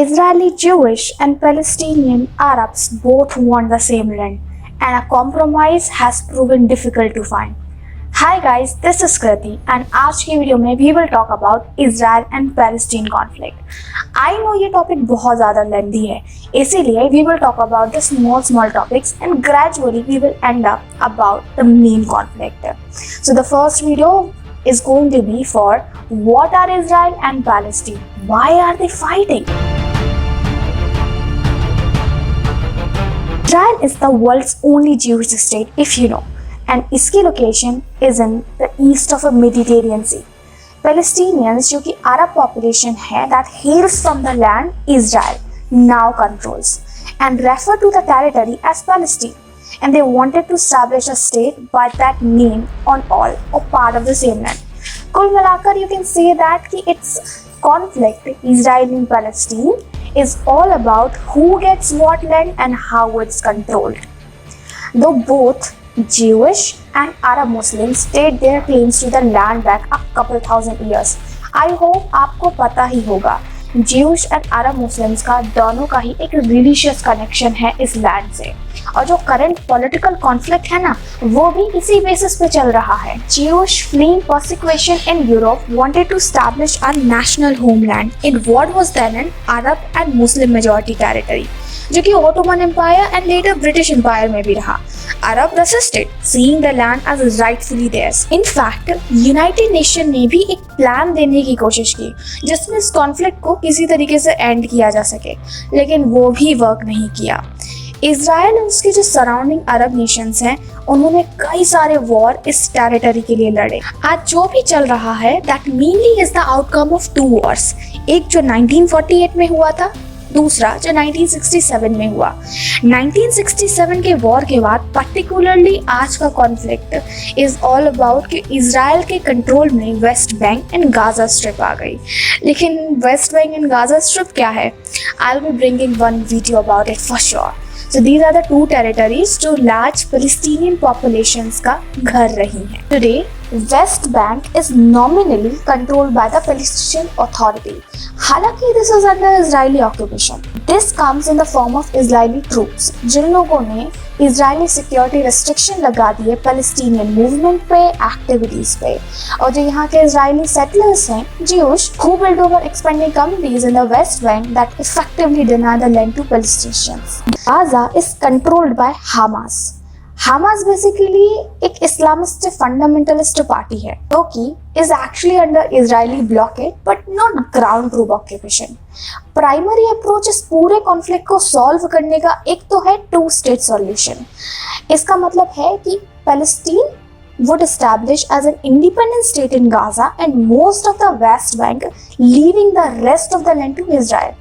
Israeli Jewish and Palestinian Arabs both want the same land, and a compromise has proven difficult to find. Hi guys, this is Krati and आज की video में we will talk about Israel and Palestine conflict. I know ये topic बहुत ज़्यादा lengthy है, इसीलिए we will talk about the small topics and gradually we will end up about the main conflict. So the first video is going to be for what are Israel and Palestine? Why are they fighting? Israel is the world's only Jewish state, if you know, and its location is in the east of a Mediterranean Sea. Palestinians, जो कि Arab population है that hails from the land Israel now controls and refer to the territory as Palestine, and they wanted to establish a state by that name on all or part of the same land. कुल मिलाकर you can say that कि its conflict Israel and Palestine is all about who gets what land and how it's controlled. Though both Jewish and Arab Muslims state their claims to the land back a couple thousand years. I hope आपको पता ही होगा Jewish and Arab Muslims का दोनों का ही एक religious connection है इस land से, और जो current political conflict है ना, वो भी इसी basis पे चल रहा है. Jewish fleeing persecution in Europe wanted to establish a national homeland in what was then an Arab and Muslim majority territory, जो कि Ottoman Empire and later British Empire में भी रहा. Arab resisted, seeing the land as rightfully theirs. In fact, United Nations ने भी एक plan देने की कोशिश की जिसमें इस कॉन्फ्लिक्ट को किसी तरीके से एंड किया जा सके, लेकिन वो भी वर्क नहीं किया. इजराइल और उसके जो सराउंडिंग अरब नेशंस हैं, उन्होंने कई सारे वॉर इस टेरिटरी के लिए लड़े. आज जो भी चल रहा है that mainly is the outcome of two wars, एक जो 1948 में हुआ था, दूसरा जो 1967 में हुआ. 1967 के वॉर के बाद पर्टिकुलरली आज का कॉन्फ्लिक्ट इज ऑल अबाउट कि इजराइल के कंट्रोल में West Bank and Gaza Strip आ गई. लेकिन West Bank and Gaza Strip क्या है? I will be bringing one video about it for sure. So these are the two territories जो large Palestinian populations का घर रही हैं. Today, West Bank is nominally controlled by the Palestinian Authority. हालांकि this is under Israeli occupation. This comes in the form of Israeli troops, जिन लोगों ने Israeli security restriction लगा दिए Palestinian movement पे, activities पे, और जो यहाँ के Israeli settlers हैं, Jewish, who built over expanding communities in the West Bank that effectively deny the land to Palestinians. Gaza is controlled by Hamas. Hamas basically एक इस्लामिस्ट फंडामेंटलिस्ट पार्टी है जो कि is actually under Israeli blockade but not ground troop occupation. Primary approach इस पूरे conflict को solve करने का एक तो है टू स्टेट सॉल्यूशन. इसका मतलब है कि Palestine would establish as an independent state in Gaza and most of the West Bank, leaving the rest of the land to Israel.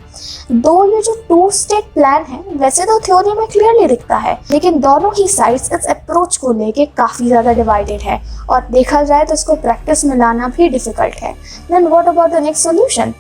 दो ये जो टू स्टेट प्लान है वैसे तो थ्योरी में क्लियरली दिखता है, लेकिन दोनों ही साइड्स इस अप्रोच को लेके काफी ज्यादा डिवाइडेड है और देखा जाए तो इसको प्रैक्टिस में लाना भी डिफिकल्ट है. Then what about the next solution?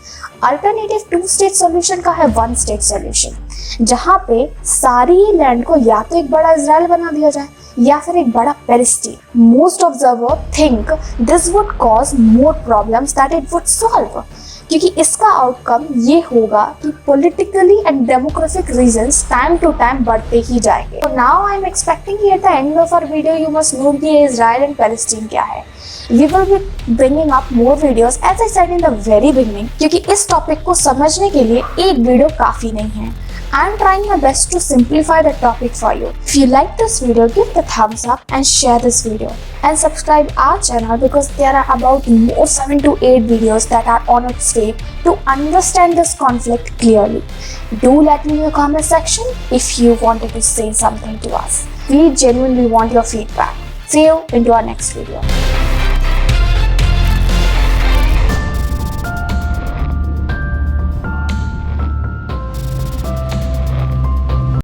Alternative to state solution का है वन स्टेट सॉल्यूशन, जहाँ पे सारी लैंड को या तो एक बड़ा इजराइल बना दिया जाए या फिर एक बड़ा Palestine. Most observer think this would cause more problems that it would solve, क्योंकि इसका आउटकम ये होगा कि politically and demographic reasons time to time बढ़ते ही जाएंगे. So now I am expecting at the end of our video you must know कि Israel and Palestine क्या है. We will be bringing up more videos as I said in the very beginning, क्योंकि इस topic को समझने के लिए एक वीडियो काफी नहीं है. I am trying my best to simplify the topic for you. If you like this video, give the thumbs up and share this video. And subscribe our channel because there are about more 7 to 8 videos that are on its way to understand this conflict clearly. Do let me in the comment section if you wanted to say something to us. We genuinely want your feedback. See you into our next video.